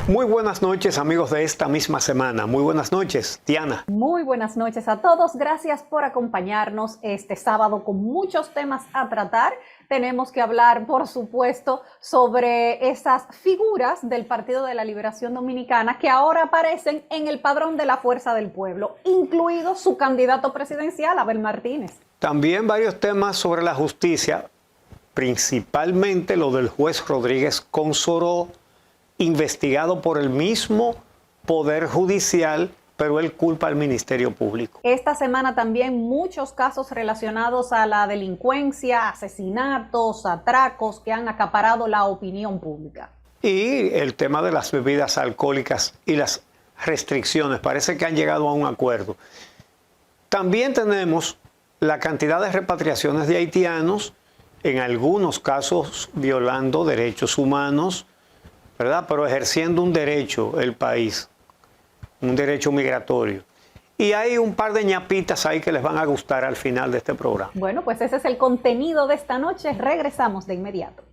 Muy buenas noches, amigos de esta misma semana. Muy buenas noches, Diana. Muy buenas noches a todos. Gracias por acompañarnos este sábado con muchos temas a tratar. Tenemos que hablar, por supuesto, sobre esas figuras del Partido de la Liberación Dominicana que ahora aparecen en el padrón de la Fuerza del Pueblo, incluido su candidato presidencial, Abel Martínez. También varios temas sobre la justicia, principalmente lo del juez Rodríguez Consoró, investigado por el mismo Poder Judicial, pero él culpa al Ministerio Público. Esta semana también muchos casos relacionados a la delincuencia, asesinatos, atracos que han acaparado la opinión pública. Y el tema de las bebidas alcohólicas y las restricciones, parece que han llegado a un acuerdo. También tenemos la cantidad de repatriaciones de haitianos, en algunos casos violando derechos humanos, ¿verdad? Pero ejerciendo un derecho el país, un derecho migratorio. Y hay un par de ñapitas ahí que les van a gustar al final de este programa. Bueno, pues ese es el contenido de esta noche. Regresamos de inmediato.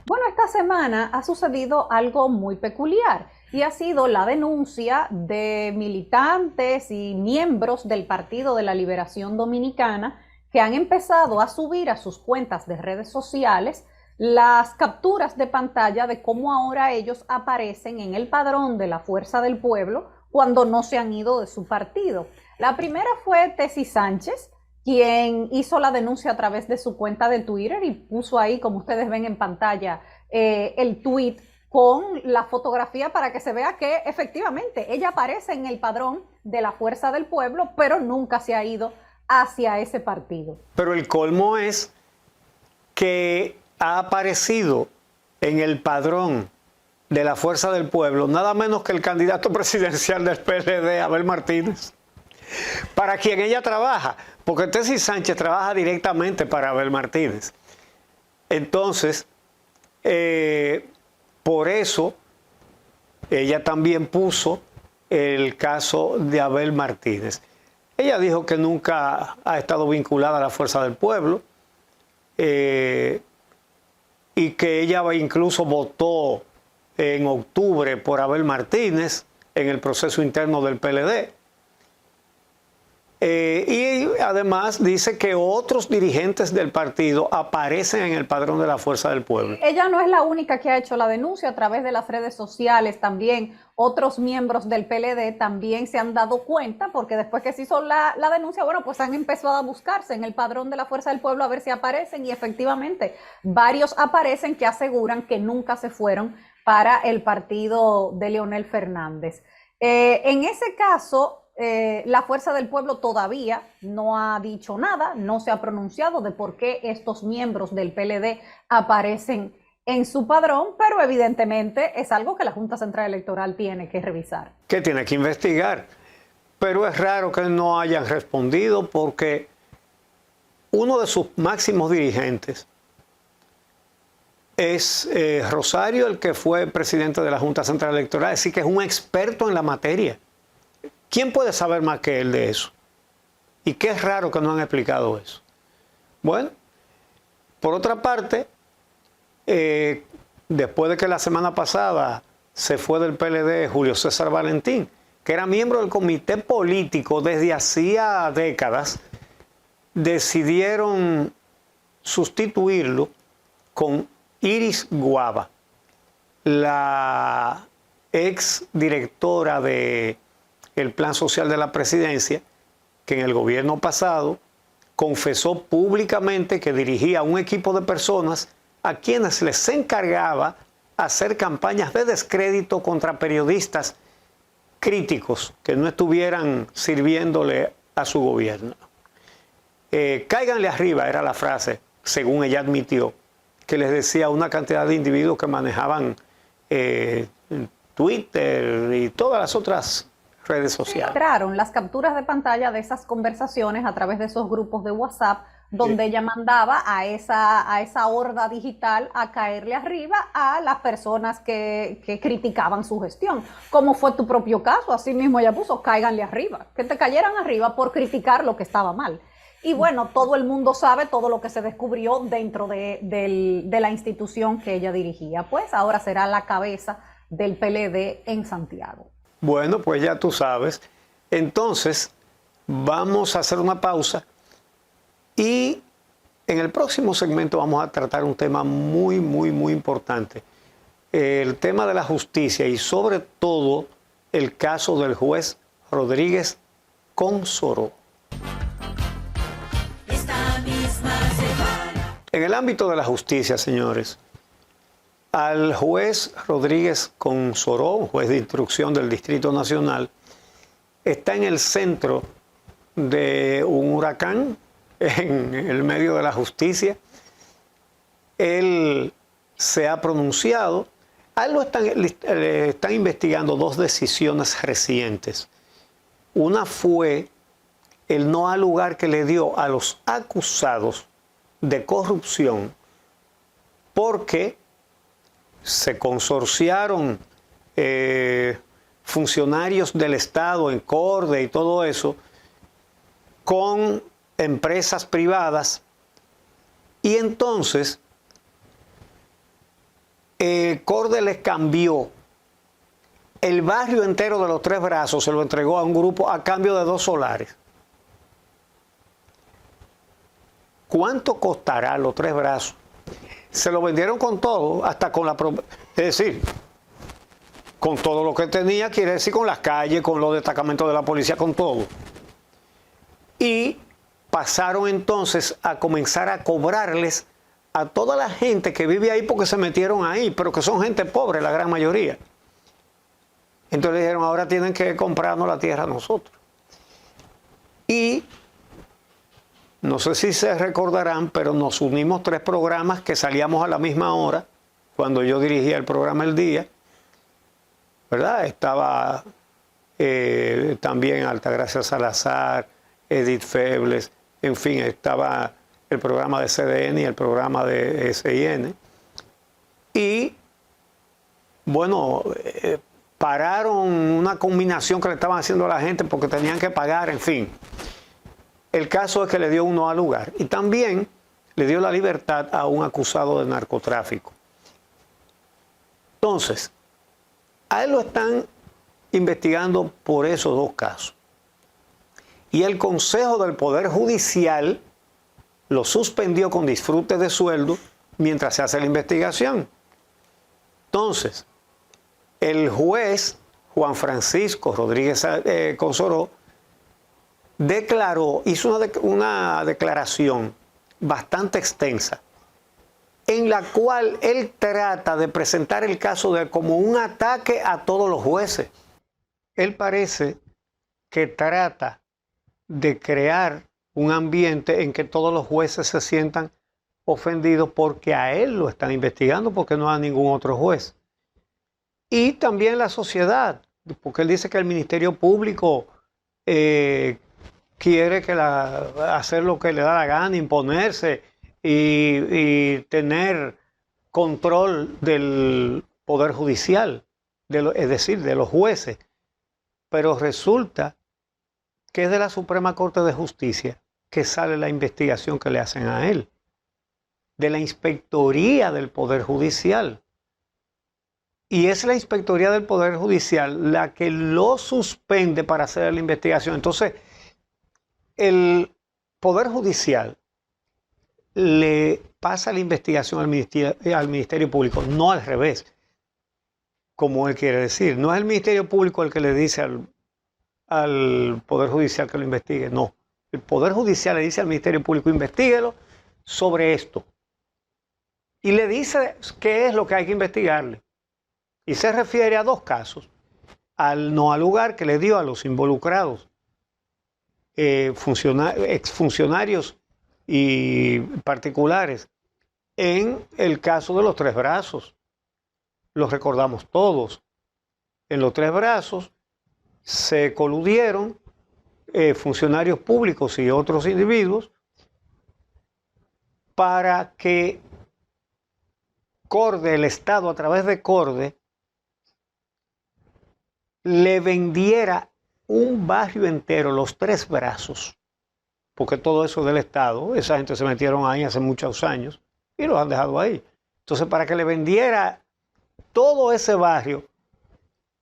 Bueno, esta semana ha sucedido algo muy peculiar y ha sido la denuncia de militantes y miembros del Partido de la Liberación Dominicana que han empezado a subir a sus cuentas de redes sociales las capturas de pantalla de cómo ahora ellos aparecen en el padrón de la Fuerza del Pueblo cuando no se han ido de su partido. La primera fue Tessy Sánchez, quien hizo la denuncia a través de su cuenta de Twitter y puso ahí, como ustedes ven en pantalla, el tweet con la fotografía para que se vea que efectivamente ella aparece en el padrón de la Fuerza del Pueblo, pero nunca se ha ido hacia ese partido. Pero el colmo es que ha aparecido en el padrón de la Fuerza del Pueblo nada menos que el candidato presidencial del PLD, Abel Martínez, para quien ella trabaja, porque Tessy Sánchez trabaja directamente para Abel Martínez. Entonces, por eso ella también puso el caso de Abel Martínez. Ella dijo que nunca ha estado vinculada a la Fuerza del Pueblo y que ella incluso votó en octubre por Abel Martínez en el proceso interno del PLD. Y además dice que otros dirigentes del partido aparecen en el padrón de la Fuerza del Pueblo. Ella no es la única que ha hecho la denuncia a través de las redes sociales. También otros miembros del PLD también se han dado cuenta, porque después que se hizo la denuncia, bueno, pues han empezado a buscarse en el padrón de la Fuerza del Pueblo a ver si aparecen, y efectivamente varios aparecen que aseguran que nunca se fueron para el partido de Leonel Fernández. En ese caso, la Fuerza del Pueblo todavía no ha dicho nada, no se ha pronunciado de por qué estos miembros del PLD aparecen en su padrón, pero evidentemente es algo que la Junta Central Electoral tiene que revisar. Que tiene que investigar. Pero es raro que no hayan respondido, porque uno de sus máximos dirigentes es Rosario, el que fue presidente de la Junta Central Electoral, es decir, que es un experto en la materia. ¿Quién puede saber más que él de eso? Y qué raro que no han explicado eso. Bueno, por otra parte, después de que la semana pasada se fue del PLD Julio César Valentín, que era miembro del comité político desde hacía décadas, decidieron sustituirlo con Iris Guava, la ex directora de el Plan Social de la Presidencia, que en el gobierno pasado confesó públicamente que dirigía un equipo de personas a quienes les encargaba hacer campañas de descrédito contra periodistas críticos que no estuvieran sirviéndole a su gobierno. Cáiganle arriba, era la frase, según ella admitió, que les decía a una cantidad de individuos que manejaban Twitter y todas las otras redes sociales. Entraron las capturas de pantalla de esas conversaciones a través de esos grupos de WhatsApp donde ella mandaba a esa horda digital a caerle arriba a las personas que criticaban su gestión. Como fue tu propio caso, así mismo ella puso, cáiganle arriba, que te cayeran arriba por criticar lo que estaba mal. Y bueno, todo el mundo sabe todo lo que se descubrió dentro de la institución que ella dirigía. Pues ahora será la cabeza del PLD en Santiago. Bueno, pues ya tú sabes. Entonces, vamos a hacer una pausa y en el próximo segmento vamos a tratar un tema muy, muy, muy importante. El tema de la justicia y sobre todo el caso del juez Rodríguez Consoró. En el ámbito de la justicia, señores, al juez Rodríguez Consoró, juez de instrucción del Distrito Nacional, está en el centro de un huracán en el medio de la justicia. Él se ha pronunciado. A él le están investigando dos decisiones recientes. Una fue el no al lugar que le dio a los acusados de corrupción porque se consorciaron funcionarios del Estado en CORDE y todo eso con empresas privadas, y entonces CORDE les cambió el barrio entero de los Tres Brazos, se lo entregó a un grupo a cambio de 2 solares. ¿Cuánto costará los Tres Brazos? Se lo vendieron con todo, hasta con la... Es decir, con todo lo que tenía, quiere decir con las calles, con los destacamentos de la policía, con todo. Y pasaron entonces a comenzar a cobrarles a toda la gente que vive ahí porque se metieron ahí, pero que son gente pobre, la gran mayoría. Entonces le dijeron, ahora tienen que comprarnos la tierra a nosotros. Y no sé si se recordarán, pero nos unimos 3 programas que salíamos a la misma hora, cuando yo dirigía el programa El Día, ¿verdad? Estaba también Altagracia Salazar, Edith Febles, en fin, estaba el programa de CDN y el programa de SIN. Y, bueno, pararon una combinación que le estaban haciendo a la gente porque tenían que pagar, en fin. El caso es que le dio un no al lugar y también le dio la libertad a un acusado de narcotráfico. Entonces, a él lo están investigando por esos 2 casos. Y el Consejo del Poder Judicial lo suspendió con disfrute de sueldo mientras se hace la investigación. Entonces, el juez Juan Francisco Rodríguez Consoró hizo una declaración bastante extensa en la cual él trata de presentar el caso como un ataque a todos los jueces. Él parece que trata de crear un ambiente en que todos los jueces se sientan ofendidos porque a él lo están investigando, porque no a ningún otro juez. Y también la sociedad, porque él dice que el Ministerio Público quiere hacer lo que le da la gana, imponerse y tener control del Poder Judicial, es decir, de los jueces. Pero resulta que es de la Suprema Corte de Justicia que sale la investigación que le hacen a él, de la Inspectoría del Poder Judicial. Y es la Inspectoría del Poder Judicial la que lo suspende para hacer la investigación. Entonces, el Poder Judicial le pasa la investigación al Ministerio Público, no al revés, como él quiere decir. No es el Ministerio Público el que le dice al Poder Judicial que lo investigue, no. El Poder Judicial le dice al Ministerio Público, investíguelo sobre esto. Y le dice qué es lo que hay que investigarle. Y se refiere a 2 casos. Al no al lugar que le dio a los involucrados, exfuncionarios y particulares, en el caso de los Tres Brazos. Los recordamos todos. En los Tres Brazos se coludieron funcionarios públicos y otros individuos para que CORDE, el Estado a través de CORDE, le vendiera un barrio entero, los Tres Brazos, porque todo eso es del Estado. Esa gente se metieron ahí hace muchos años y los han dejado ahí. Entonces, para que le vendiera todo ese barrio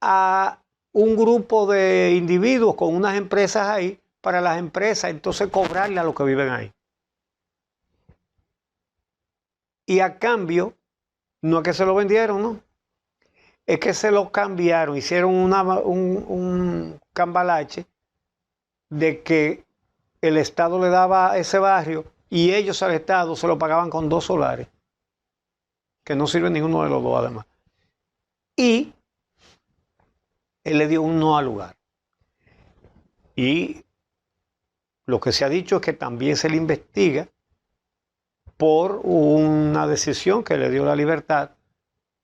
a un grupo de individuos con unas empresas ahí, para las empresas entonces cobrarle a los que viven ahí. Y a cambio, no es que se lo vendieron, no. Es que se lo cambiaron, hicieron un cambalache de que el Estado le daba ese barrio y ellos al Estado se lo pagaban con 2 solares, que no sirve ninguno de los dos además. Y él le dio un no al lugar. Y lo que se ha dicho es que también se le investiga por una decisión que le dio la libertad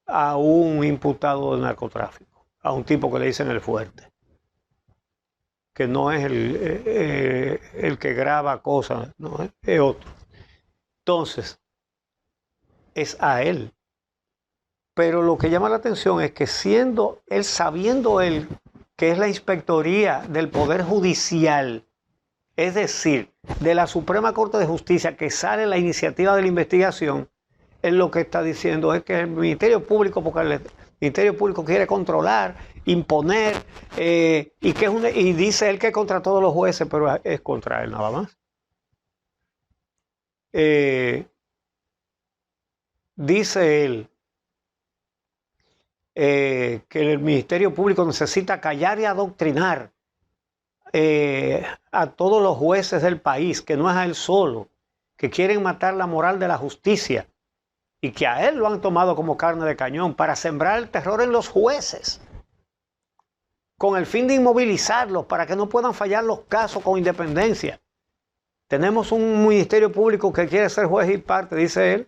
a un imputado de narcotráfico, a un tipo que le dicen el Fuerte, que no es el que graba cosas, no, es otro. Entonces, es a él. Pero lo que llama la atención es que sabiendo él que es la Inspectoría del Poder Judicial, es decir, de la Suprema Corte de Justicia, que sale la iniciativa de la investigación, él lo que está diciendo es que el Ministerio Público, porque el Ministerio Público quiere controlar, imponer, y dice él que es contra todos los jueces, pero es contra él nada más. Dice él que el Ministerio Público necesita callar y adoctrinar a todos los jueces del país, que no es a él solo, que quieren matar la moral de la justicia y que a él lo han tomado como carne de cañón para sembrar el terror en los jueces, con el fin de inmovilizarlos para que no puedan fallar los casos con independencia. Tenemos un Ministerio Público que quiere ser juez y parte, dice él.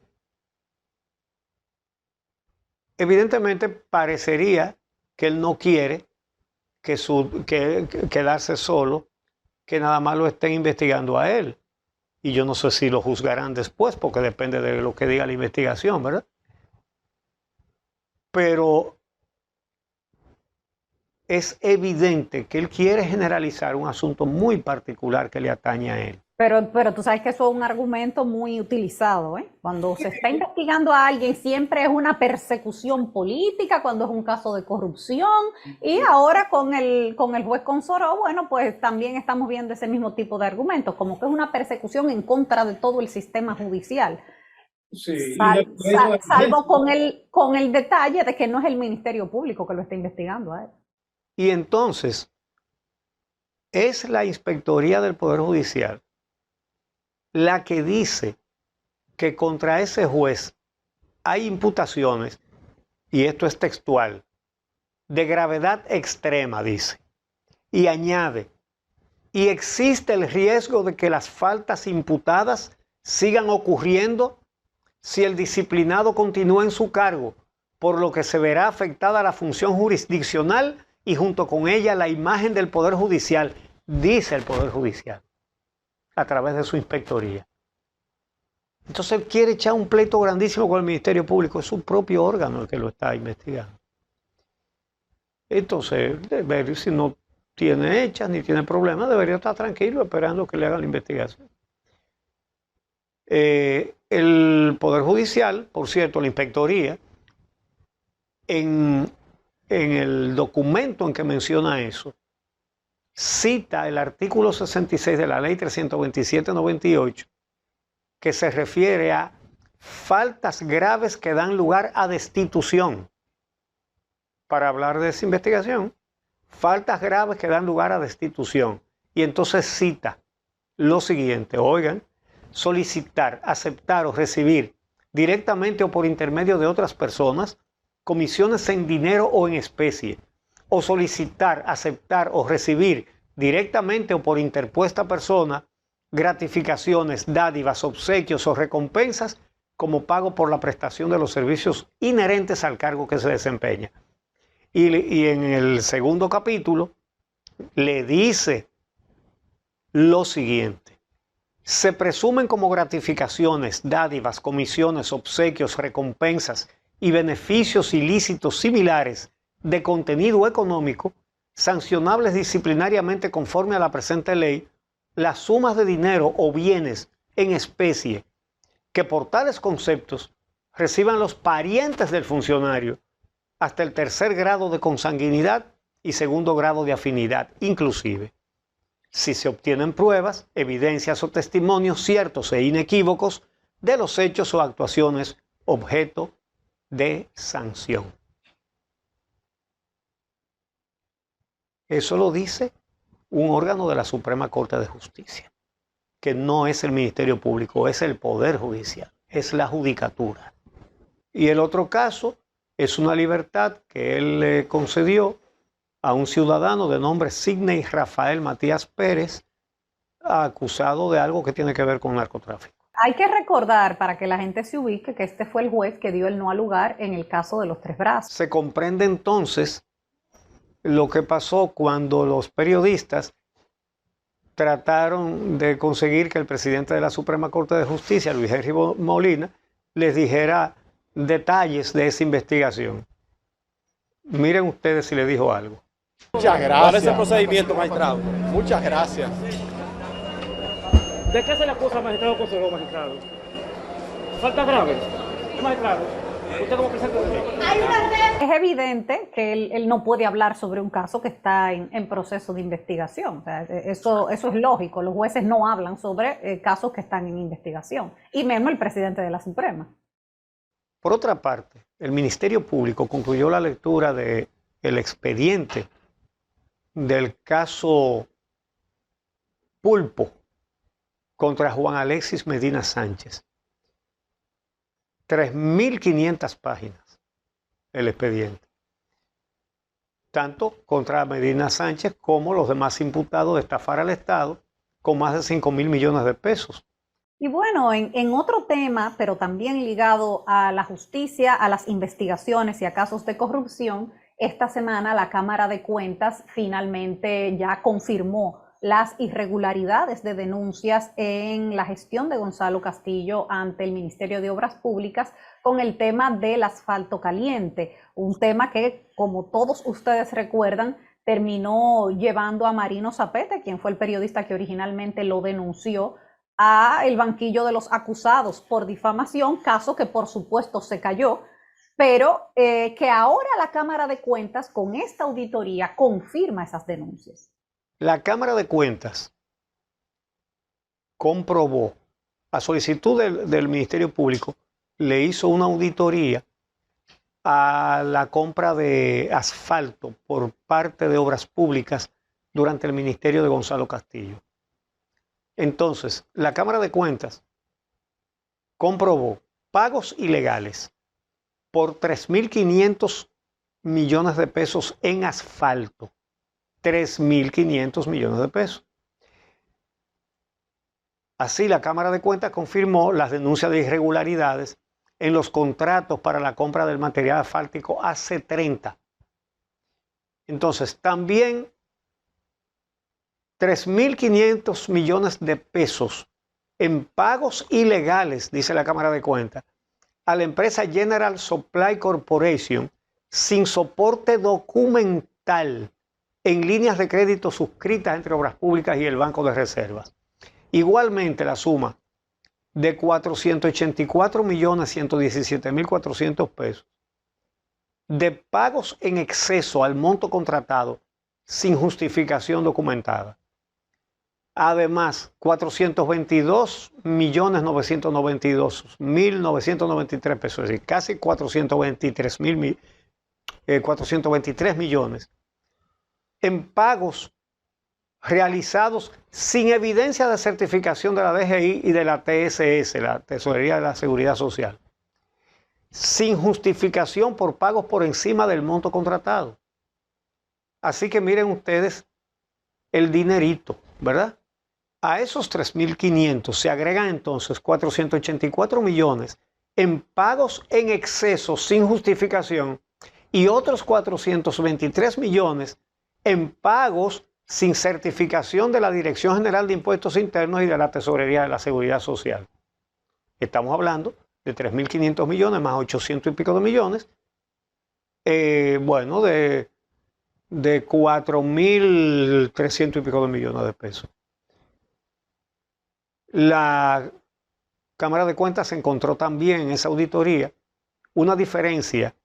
Evidentemente parecería que él no quiere que quedarse solo, que nada más lo estén investigando a él. Y yo no sé si lo juzgarán después, porque depende de lo que diga la investigación, ¿verdad? Pero es evidente que él quiere generalizar un asunto muy particular que le atañe a él. Pero tú sabes que eso es un argumento muy utilizado, ¿eh? Cuando se está investigando a alguien siempre es una persecución política, cuando es un caso de corrupción, y ahora con el juez Consoró, bueno, pues también estamos viendo ese mismo tipo de argumentos, como que es una persecución en contra de todo el sistema judicial. Sí, Salvo con el detalle de que no es el Ministerio Público que lo está investigando a él. Y entonces, es la Inspectoría del Poder Judicial la que dice que contra ese juez hay imputaciones, y esto es textual, de gravedad extrema, dice, y añade, y existe el riesgo de que las faltas imputadas sigan ocurriendo si el disciplinado continúa en su cargo, por lo que se verá afectada la función jurisdiccional y junto con ella la imagen del Poder Judicial, dice el Poder Judicial, a través de su inspectoría. Entonces él quiere echar un pleito grandísimo con el Ministerio Público, es su propio órgano el que lo está investigando. Entonces, ver si no tiene hechas ni tiene problemas, debería estar tranquilo esperando que le hagan la investigación. El Poder Judicial, por cierto, la inspectoría, en el documento en que menciona eso, cita el artículo 66 de la ley 327/98, que se refiere a faltas graves que dan lugar a destitución. Para hablar de esa investigación, faltas graves que dan lugar a destitución. Y entonces cita lo siguiente, oigan, solicitar, aceptar o recibir directamente o por intermedio de otras personas comisiones en dinero o en especie, o solicitar, aceptar o recibir directamente o por interpuesta persona gratificaciones, dádivas, obsequios o recompensas como pago por la prestación de los servicios inherentes al cargo que se desempeña. Y en el segundo capítulo le dice lo siguiente: se presumen como gratificaciones, dádivas, comisiones, obsequios, recompensas y beneficios ilícitos similares de contenido económico, sancionables disciplinariamente conforme a la presente ley, las sumas de dinero o bienes en especie que por tales conceptos reciban los parientes del funcionario hasta el tercer grado de consanguinidad y segundo grado de afinidad, inclusive si se obtienen pruebas, evidencias o testimonios ciertos e inequívocos de los hechos o actuaciones objeto de sanción. Eso lo dice un órgano de la Suprema Corte de Justicia, que no es el Ministerio Público, es el Poder Judicial, es la Judicatura. Y el otro caso es una libertad que él le concedió a un ciudadano de nombre Sidney Rafael Matías Pérez, acusado de algo que tiene que ver con narcotráfico. Hay que recordar, para que la gente se ubique, que este fue el juez que dio el no al lugar en el caso de los Tres Brazos. Se comprende entonces lo que pasó cuando los periodistas trataron de conseguir que el presidente de la Suprema Corte de Justicia, Luis Henry Molina, les dijera detalles de esa investigación. Miren ustedes si le dijo algo. Muchas gracias. ¿Cuál es el procedimiento, magistrado? Muchas gracias. ¿De qué se le acusa al magistrado Consuelo, magistrado? ¿Falta grave? Magistrado, usted como presidente de ley. Es evidente que él no puede hablar sobre un caso que está en proceso de investigación. O sea, eso es lógico. Los jueces no hablan sobre casos que están en investigación, y menos el presidente de la Suprema. Por otra parte, el Ministerio Público concluyó la lectura del expediente del caso Pulpo contra Juan Alexis Medina Sánchez. 3.500 páginas el expediente. Tanto contra Medina Sánchez como los demás imputados de estafar al Estado con más de 5.000 millones de pesos. Y bueno, en otro tema, pero también ligado a la justicia, a las investigaciones y a casos de corrupción, esta semana la Cámara de Cuentas finalmente ya confirmó las irregularidades de denuncias en la gestión de Gonzalo Castillo ante el Ministerio de Obras Públicas con el tema del asfalto caliente, un tema que, como todos ustedes recuerdan, terminó llevando a Marino Zapete, quien fue el periodista que originalmente lo denunció, a el banquillo de los acusados por difamación, caso que por supuesto se cayó, pero que ahora la Cámara de Cuentas con esta auditoría confirma esas denuncias. La Cámara de Cuentas comprobó, a solicitud del Ministerio Público, le hizo una auditoría a la compra de asfalto por parte de Obras Públicas durante el ministerio de Gonzalo Castillo. Entonces, la Cámara de Cuentas comprobó pagos ilegales por 3.500 millones de pesos en asfalto. 3.500 millones de pesos. Así, la Cámara de Cuentas confirmó las denuncias de irregularidades en los contratos para la compra del material asfáltico AC30. Entonces, también 3.500 millones de pesos en pagos ilegales, dice la Cámara de Cuentas, a la empresa General Supply Corporation sin soporte documental en líneas de crédito suscritas entre Obras Públicas y el Banco de Reservas. Igualmente, la suma de 484.117.400 pesos de pagos en exceso al monto contratado sin justificación documentada. Además, 422.992.993 pesos, es decir, casi 423 millones en pagos realizados sin evidencia de certificación de la DGI y de la TSS, la Tesorería de la Seguridad Social, sin justificación por pagos por encima del monto contratado. Así que miren ustedes el dinerito, ¿verdad? A esos 3.500 se agregan entonces 484 millones en pagos en exceso sin justificación y otros 423 millones en pagos sin certificación de la Dirección General de Impuestos Internos y de la Tesorería de la Seguridad Social. Estamos hablando de 3.500 millones más 800 y pico de millones, bueno, de 4.300 y pico de millones de pesos. La Cámara de Cuentas encontró también en esa auditoría una diferencia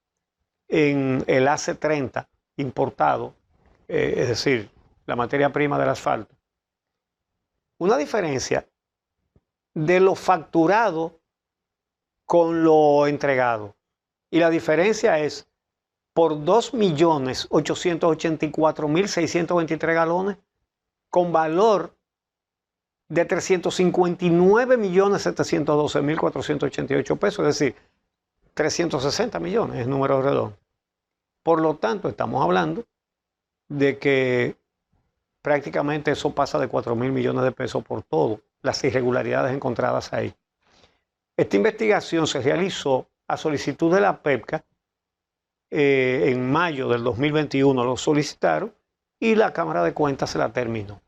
en el AC30 importado, es decir, la materia prima del asfalto. Una diferencia de lo facturado con lo entregado. Y la diferencia es por 2.884.623 galones con valor de 359.712.488 pesos, es decir, 360 millones es número redondo. Por lo tanto, estamos hablando de que prácticamente eso pasa de 4.000 millones de pesos por todo, las irregularidades encontradas ahí. Esta investigación se realizó a solicitud de la PEPCA. En mayo del 2021 lo solicitaron y la Cámara de Cuentas se la terminó.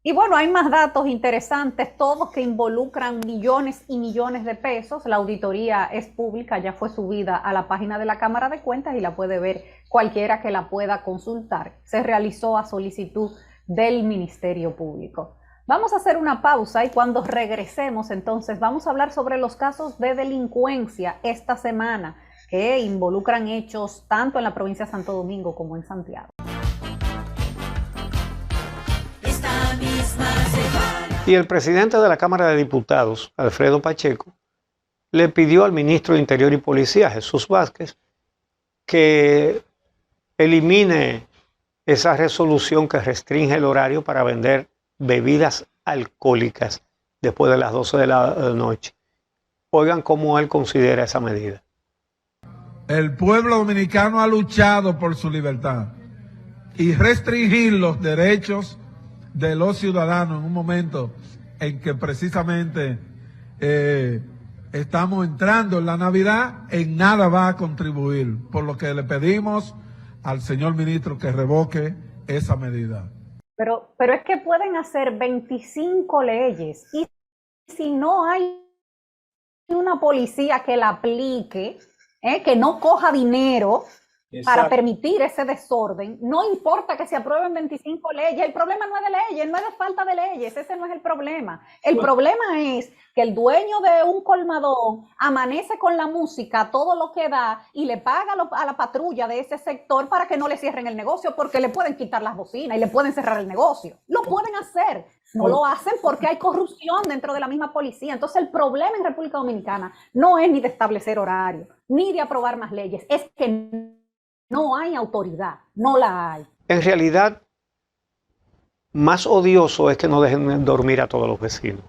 Y bueno, hay más datos interesantes, todos que involucran millones y millones de pesos. La auditoría es pública, ya fue subida a la página de la Cámara de Cuentas y la puede ver cualquiera que la pueda consultar. Se realizó a solicitud del Ministerio Público. Vamos a hacer una pausa y cuando regresemos entonces vamos a hablar sobre los casos de delincuencia esta semana que involucran hechos tanto en la provincia de Santo Domingo como en Santiago. Y el presidente de la Cámara de Diputados, Alfredo Pacheco, le pidió al ministro de Interior y Policía, Jesús Vázquez, que elimine esa resolución que restringe el horario para vender bebidas alcohólicas después de las 12 de la noche. Oigan cómo él considera esa medida. El pueblo dominicano ha luchado por su libertad y restringir los derechos de los ciudadanos en un momento en que precisamente estamos entrando en la Navidad, en nada va a contribuir, por lo que le pedimos al señor ministro que revoque esa medida. Pero es que pueden hacer 25 leyes y si no hay una policía que la aplique, que no coja dinero para permitir ese desorden, no importa que se aprueben 25 leyes, el problema no es de leyes, no es de falta de leyes, ese no es el problema. El problema es que el dueño de un colmadón amanece con la música, todo lo que da, y le paga a la patrulla de ese sector para que no le cierren el negocio, porque le pueden quitar las bocinas y le pueden cerrar el negocio. Lo pueden hacer, no lo hacen porque hay corrupción dentro de la misma policía. Entonces el problema en República Dominicana no es ni de establecer horario, ni de aprobar más leyes, es que no hay autoridad, no la hay. En realidad, más odioso es que no dejen dormir a todos los vecinos.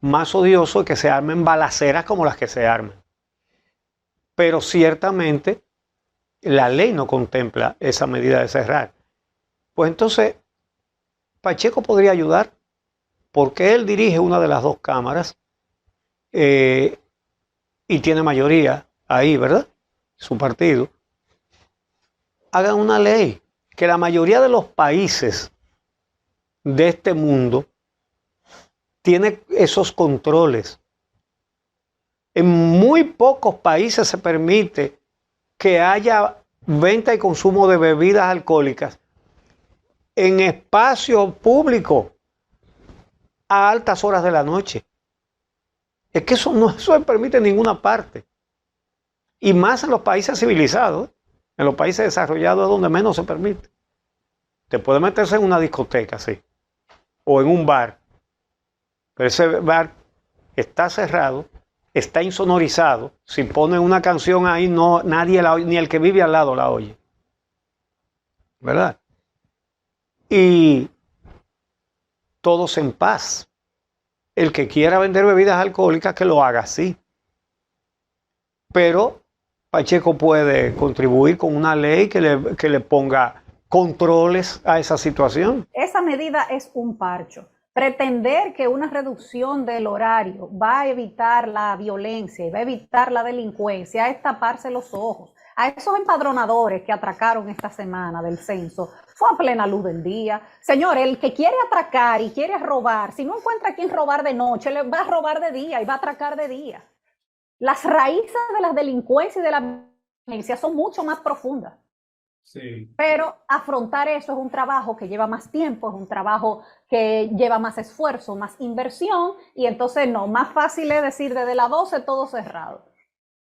Más odioso es que se armen balaceras como las que se arman. Pero ciertamente la ley no contempla esa medida de cerrar. Pues entonces, Pacheco podría ayudar porque él dirige una de las dos cámaras y tiene mayoría ahí, ¿verdad? Su partido. Hagan una ley que la mayoría de los países de este mundo tiene esos controles. En muy pocos países se permite que haya venta y consumo de bebidas alcohólicas en espacio público a altas horas de la noche. Es que eso no se permite en ninguna parte. Y más en los países civilizados. En los países desarrollados es donde menos se permite. Te puede meterse en una discoteca, sí, o en un bar, pero ese bar está cerrado, está insonorizado. Si ponen una canción ahí, no, nadie la oye, ni el que vive al lado la oye. ¿Verdad? Y todos en paz. El que quiera vender bebidas alcohólicas, que lo haga así. Pero Pacheco puede contribuir con una ley que le ponga controles a esa situación. Esa medida es un parcho. Pretender que una reducción del horario va a evitar la violencia y va a evitar la delincuencia es taparse los ojos. A esos empadronadores que atracaron esta semana del censo, fue a plena luz del día. Señor, el que quiere atracar y quiere robar, si no encuentra a quien robar de noche, le va a robar de día y va a atracar de día. Las raíces de la delincuencia y de la violencia son mucho más profundas. Sí. Pero afrontar eso es un trabajo que lleva más tiempo, es un trabajo que lleva más esfuerzo, más inversión, y entonces no, más fácil es decir desde las 12 todo cerrado.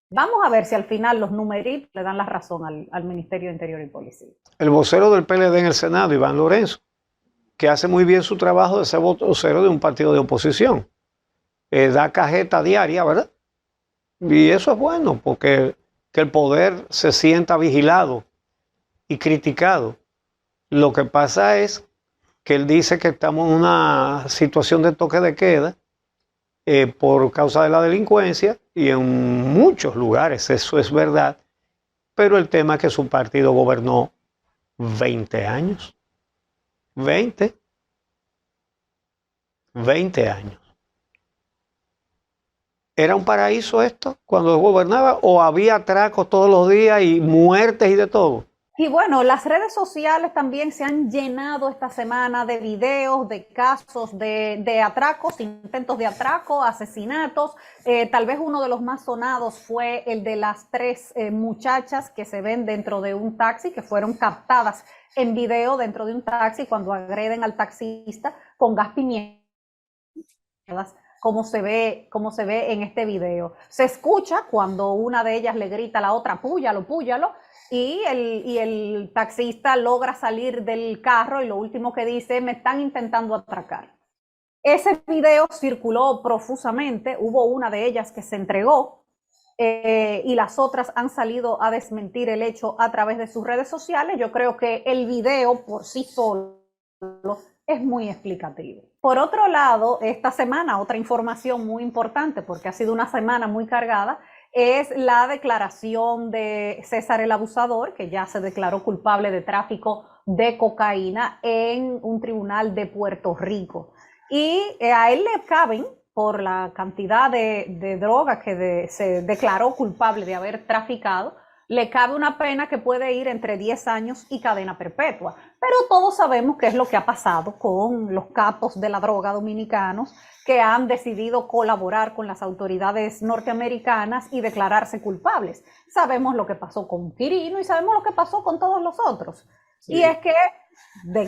Vamos a ver si al final los numeritos le dan la razón al Ministerio de Interior y Policía. El vocero del PLD en el Senado, Iván Lorenzo, que hace muy bien su trabajo de ser vocero de un partido de oposición. Da cajeta diaria, ¿verdad? Y eso es bueno, porque que el poder se sienta vigilado y criticado. Lo que pasa es que él dice que estamos en una situación de toque de queda por causa de la delincuencia, y en muchos lugares eso es verdad, pero el tema es que su partido gobernó 20 años. 20 años. ¿Era un paraíso esto cuando gobernaba, o había atracos todos los días y muertes y de todo? Y bueno, las redes sociales también se han llenado esta semana de videos, de casos de atracos, intentos de atraco, asesinatos. Tal vez uno de los más sonados fue el de las 3 muchachas que se ven dentro de un taxi, que fueron captadas en video dentro de un taxi cuando agreden al taxista con gas pimienta, como se ve en este video. Se escucha cuando una de ellas le grita a la otra, púyalo, púyalo, y el taxista logra salir del carro y lo último que dice, me están intentando atracar. Ese video circuló profusamente, hubo una de ellas que se entregó y las otras han salido a desmentir el hecho a través de sus redes sociales. Yo creo que el video por sí solo es muy explicativo. Por otro lado, esta semana, otra información muy importante, porque ha sido una semana muy cargada, es la declaración de César el Abusador, que ya se declaró culpable de tráfico de cocaína en un tribunal de Puerto Rico. Y a él le caben, por la cantidad de droga que se declaró culpable de haber traficado, le cabe una pena que puede ir entre 10 años y cadena perpetua. Pero todos sabemos qué es lo que ha pasado con los capos de la droga dominicanos que han decidido colaborar con las autoridades norteamericanas y declararse culpables. Sabemos lo que pasó con Quirino y sabemos lo que pasó con todos los otros. Sí. Y es que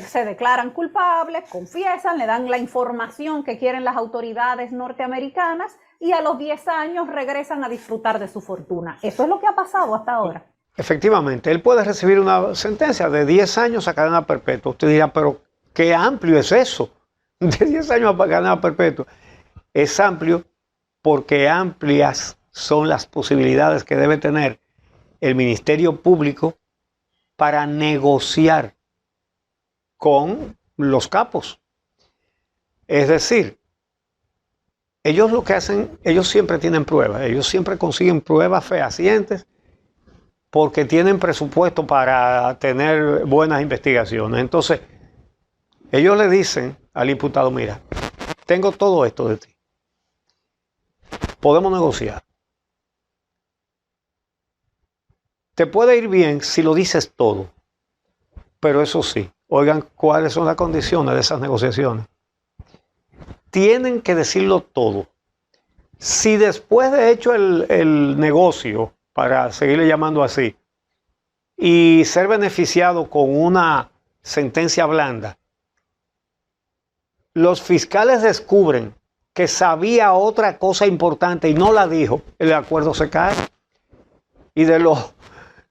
se declaran culpables, confiesan, le dan la información que quieren las autoridades norteamericanas y a los 10 años regresan a disfrutar de su fortuna. Eso es lo que ha pasado hasta ahora. Efectivamente, él puede recibir una sentencia de 10 años a cadena perpetua. Usted dirá, pero qué amplio es eso, de 10 años a cadena perpetua. Es amplio porque amplias son las posibilidades que debe tener el Ministerio Público para negociar con los capos. Es decir, ellos lo que hacen, ellos siempre tienen pruebas, ellos siempre consiguen pruebas fehacientes porque tienen presupuesto para tener buenas investigaciones. Entonces, ellos le dicen al imputado, mira, tengo todo esto de ti, podemos negociar. Te puede ir bien si lo dices todo, pero eso sí, oigan cuáles son las condiciones de esas negociaciones. Tienen que decirlo todo. Si después de hecho el negocio, para seguirle llamando así, y ser beneficiado con una sentencia blanda, los fiscales descubren que sabía otra cosa importante y no la dijo, el acuerdo se cae. Y de los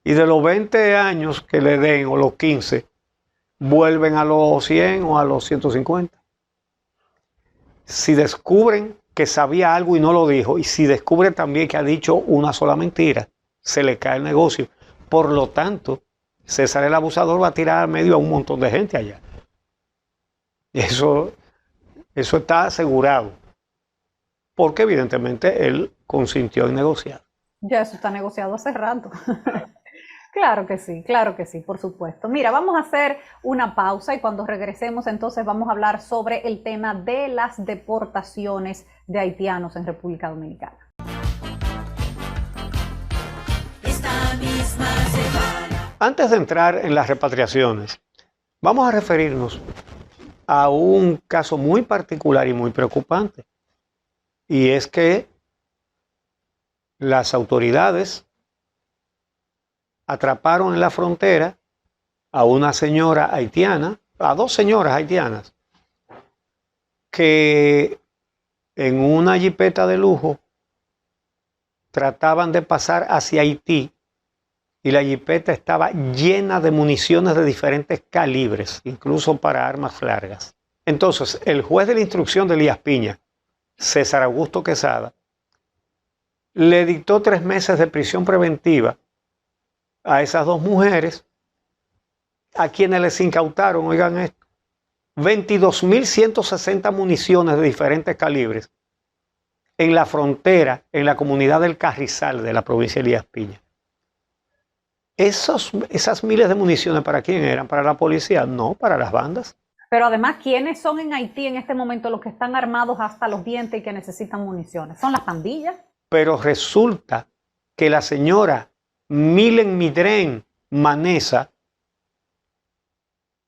20 años que le den, o los 15, vuelven a los 100 o a los 150. Si descubren que sabía algo y no lo dijo, y si descubren también que ha dicho una sola mentira, se le cae el negocio. Por lo tanto, César el Abusador va a tirar al medio a un montón de gente allá. Eso está asegurado, porque evidentemente él consintió en negociar. Ya eso está negociado hace rato. Claro que sí, por supuesto. Mira, vamos a hacer una pausa y cuando regresemos entonces vamos a hablar sobre el tema de las deportaciones de haitianos en República Dominicana. Antes de entrar en las repatriaciones, vamos a referirnos a un caso muy particular y muy preocupante. Y es que las autoridades atraparon en la frontera a una señora haitiana, a dos señoras haitianas, que en una jipeta de lujo trataban de pasar hacia Haití y la jipeta estaba llena de municiones de diferentes calibres, incluso para armas largas. Entonces, el juez de la instrucción de Elías Piña, César Augusto Quesada, le dictó 3 meses de prisión preventiva a esas dos mujeres, a quienes les incautaron, oigan esto, 22.160 municiones de diferentes calibres en la frontera, en la comunidad del Carrizal de la provincia de Elías Piña. Esas miles de municiones, ¿para quién eran? ¿Para la policía? No, para las bandas. Pero además, ¿quiénes son en Haití en este momento los que están armados hasta los dientes y que necesitan municiones? ¿Son las pandillas? Pero resulta que la señora Milen Midren Manesa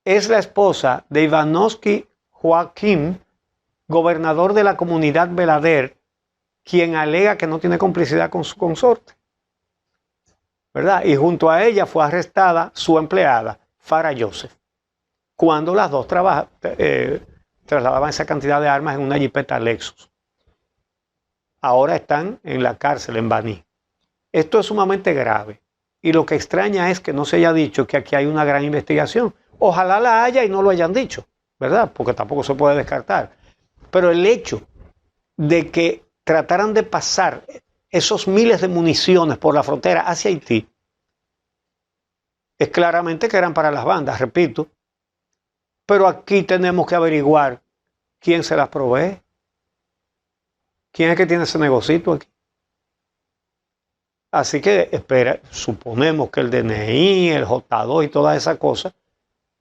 es la esposa de Ivanovsky Joaquín, gobernador de la comunidad Belader, quien alega que no tiene complicidad con su consorte, ¿verdad? Y junto a ella fue arrestada su empleada, Farah Joseph, cuando las dos trasladaban esa cantidad de armas en una jipeta Lexus. Ahora están en la cárcel en Baní. Esto es sumamente grave. Y lo que extraña es que no se haya dicho que aquí hay una gran investigación. Ojalá la haya y no lo hayan dicho, ¿verdad? Porque tampoco se puede descartar. Pero el hecho de que trataran de pasar esos miles de municiones por la frontera hacia Haití es claramente que eran para las bandas, repito. Pero aquí tenemos que averiguar quién se las provee. ¿Quién es que tiene ese negocito aquí? Así que suponemos que el DNI, el J2 y todas esas cosas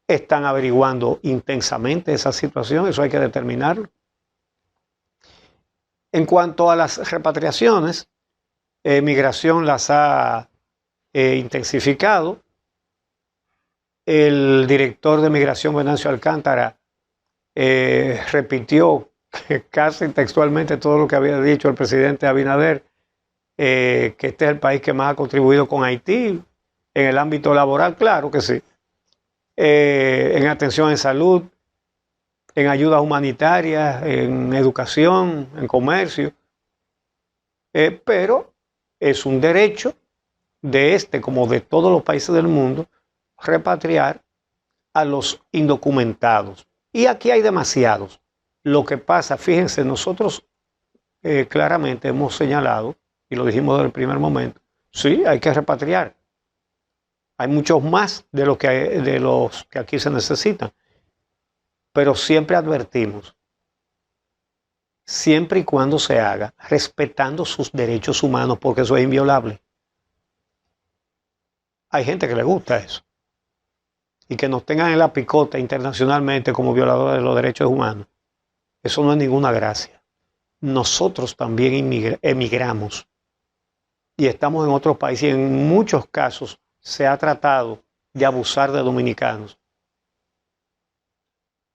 están averiguando intensamente esa situación, eso hay que determinarlo. En cuanto a las repatriaciones, Migración las ha intensificado. El director de Migración, Venancio Alcántara, repitió casi textualmente todo lo que había dicho el presidente Abinader, que este es el país que más ha contribuido con Haití en el ámbito laboral, claro que sí, en atención en salud, en ayudas humanitarias, en educación, en comercio, pero es un derecho de este como de todos los países del mundo repatriar a los indocumentados. Y aquí hay demasiados. Lo que pasa, fíjense, nosotros claramente hemos señalado, y lo dijimos desde el primer momento, sí, hay que repatriar. Hay muchos más de los que aquí se necesitan. Pero siempre advertimos, siempre y cuando se haga, respetando sus derechos humanos, porque eso es inviolable. Hay gente que le gusta eso. Y que nos tengan en la picota internacionalmente como violadores de los derechos humanos. Eso no es ninguna gracia. Nosotros también emigramos y estamos en otros países y en muchos casos se ha tratado de abusar de dominicanos,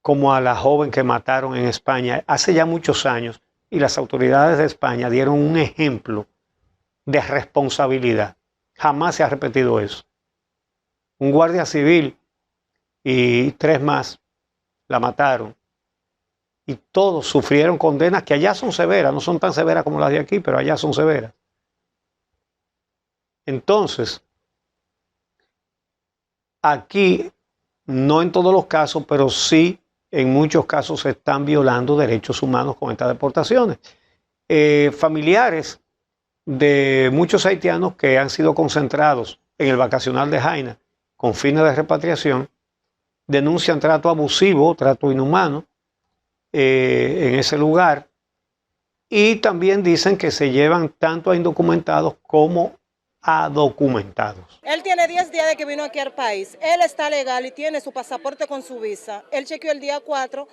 como a la joven que mataron en España hace ya muchos años, y las autoridades de España dieron un ejemplo de responsabilidad. Jamás se ha repetido eso. Un guardia civil y 3 más la mataron. Y todos sufrieron condenas que allá son severas, no son tan severas como las de aquí, pero allá son severas. Entonces, aquí, no en todos los casos, pero sí en muchos casos se están violando derechos humanos con estas deportaciones. Familiares de muchos haitianos que han sido concentrados en el vacacional de Jaina con fines de repatriación denuncian trato abusivo, trato inhumano en ese lugar, y también dicen que se llevan tanto a indocumentados como a documentados. Él tiene 10 días de que vino aquí al país. Él está legal y tiene su pasaporte con su visa. Él chequeó el día 4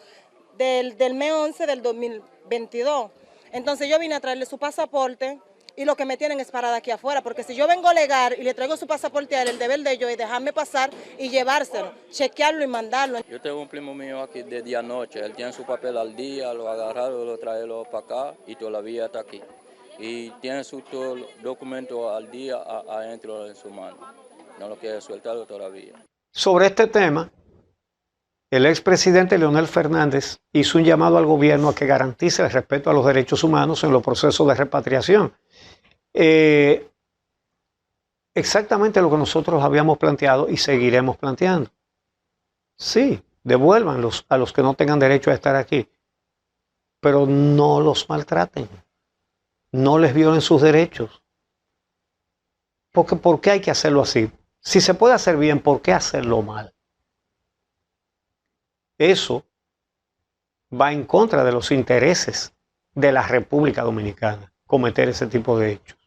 del mes 11 del 2022. Entonces yo vine a traerle su pasaporte y lo que me tienen es parada aquí afuera, porque si yo vengo legal y le traigo su pasaporte a él, el deber de ellos es dejarme pasar y llevárselo, chequearlo y mandarlo. Yo tengo un primo mío aquí de día a noche, él tiene su papel al día, lo agarraron, lo trajeron para acá y todavía está aquí. Y tiene su documento al día adentro en su mano, no lo quiere soltarlo todavía. Sobre este tema, el expresidente Leonel Fernández hizo un llamado al gobierno a que garantice el respeto a los derechos humanos en los procesos de repatriación. Exactamente lo que nosotros habíamos planteado y seguiremos planteando. Sí, devuélvanlos a los que no tengan derecho a estar aquí, pero no los maltraten, no les violen sus derechos. Porque ¿por qué hay que hacerlo así? Si se puede hacer bien, ¿por qué hacerlo mal? Eso va en contra de los intereses de la República Dominicana, cometer ese tipo de hechos.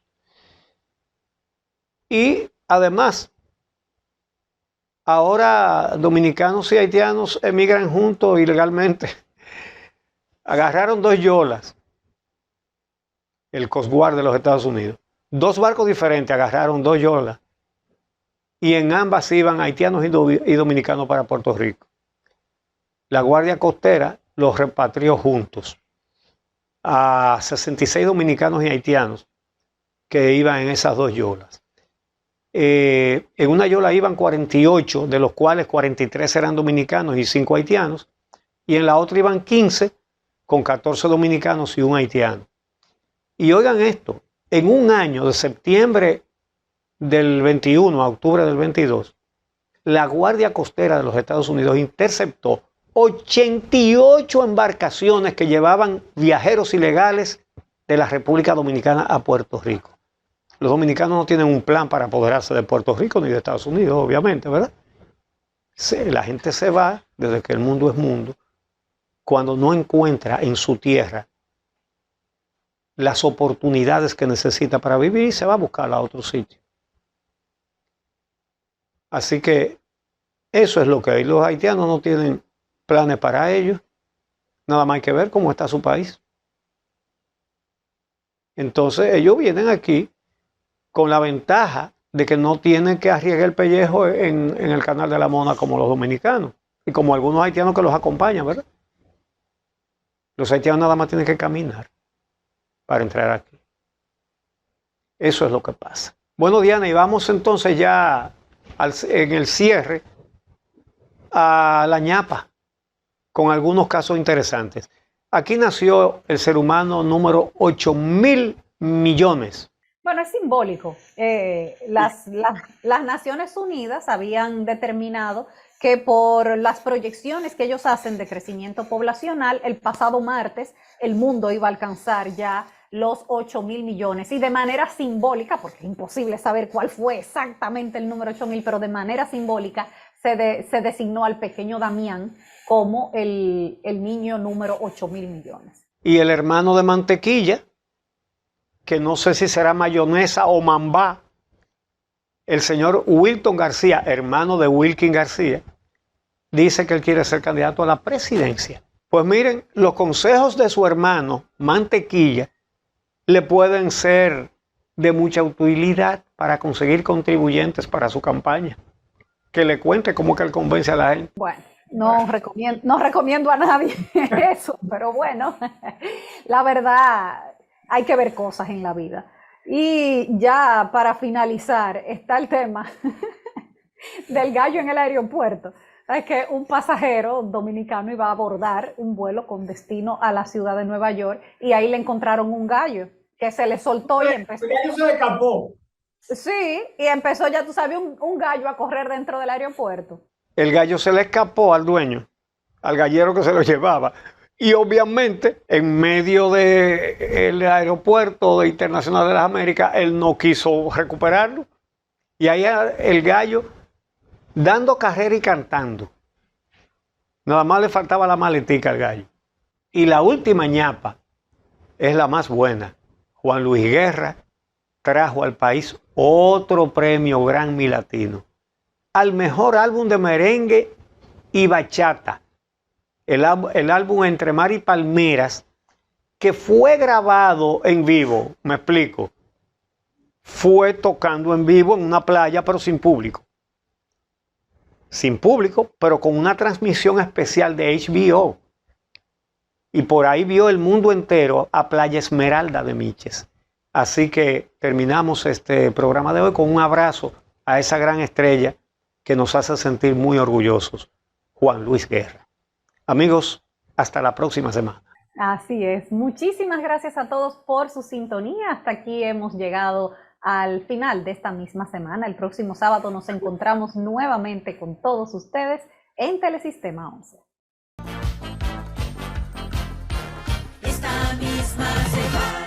Y además, ahora dominicanos y haitianos emigran juntos ilegalmente. Agarraron 2 yolas, el Coast Guard de los Estados Unidos. 2 barcos diferentes agarraron 2 yolas. Y en ambas iban haitianos y dominicanos para Puerto Rico. La Guardia Costera los repatrió juntos a 66 dominicanos y haitianos que iban en esas 2 yolas. En una yola iban 48, de los cuales 43 eran dominicanos y 5 haitianos, y en la otra iban 15, con 14 dominicanos y 1 haitiano. Y oigan esto, en un año, de septiembre del 21 a octubre del 22, la Guardia Costera de los Estados Unidos interceptó 88 embarcaciones que llevaban viajeros ilegales de la República Dominicana a Puerto Rico. Los dominicanos no tienen un plan para apoderarse de Puerto Rico ni de Estados Unidos, obviamente, ¿verdad? Sí, la gente se va, desde que el mundo es mundo, cuando no encuentra en su tierra las oportunidades que necesita para vivir y se va a buscar a otro sitio. Así que eso es lo que hay. Los haitianos no tienen planes para ellos. Nada más hay que ver cómo está su país. Entonces ellos vienen aquí con la ventaja de que no tienen que arriesgar el pellejo en el Canal de la Mona como los dominicanos y como algunos haitianos que los acompañan, ¿verdad? Los haitianos nada más tienen que caminar para entrar aquí. Eso es lo que pasa. Bueno, Diana, y vamos entonces ya en el cierre a la ñapa con algunos casos interesantes. Aquí nació el ser humano número 8.000 millones. Bueno, es simbólico. Las Naciones Unidas habían determinado que por las proyecciones que ellos hacen de crecimiento poblacional, el pasado martes el mundo iba a alcanzar ya los 8.000 millones. Y de manera simbólica, porque es imposible saber cuál fue exactamente el número 8.000, pero de manera simbólica se designó al pequeño Damián como el niño número 8.000 millones. Y el hermano de mantequilla, que no sé si será mayonesa o mambá, el señor Wilton García, hermano de Wilkin García, dice que él quiere ser candidato a la presidencia. Pues miren, los consejos de su hermano, Mantequilla, le pueden ser de mucha utilidad para conseguir contribuyentes para su campaña. Que le cuente cómo que él convence a la gente. Bueno, no recomiendo a nadie eso, pero bueno, la verdad, hay que ver cosas en la vida. Y ya para finalizar está el tema del gallo en el aeropuerto. Es que un pasajero dominicano iba a abordar un vuelo con destino a la ciudad de Nueva York y ahí le encontraron un gallo que se le soltó y empezó. El gallo se le escapó. Sí, y empezó, ya tú sabes, un gallo a correr dentro del aeropuerto. El gallo se le escapó al dueño, al gallero que se lo llevaba. Y obviamente, en medio del aeropuerto internacional de las Américas, él no quiso recuperarlo. Y ahí el gallo dando carrera y cantando. Nada más le faltaba la maletica al gallo. Y la última ñapa es la más buena. Juan Luis Guerra trajo al país otro premio Grammy Latino al mejor álbum de merengue y bachata. El álbum Entre Mar y Palmeras, que fue grabado en vivo, me explico. Fue tocando en vivo en una playa, pero sin público. Sin público, pero con una transmisión especial de HBO. Y por ahí vio el mundo entero a Playa Esmeralda de Miches. Así que terminamos este programa de hoy con un abrazo a esa gran estrella que nos hace sentir muy orgullosos, Juan Luis Guerra. Amigos, hasta la próxima semana. Así es. Muchísimas gracias a todos por su sintonía. Hasta aquí hemos llegado al final de esta misma semana. El próximo sábado nos encontramos nuevamente con todos ustedes en Telesistema 11. Esta misma semana.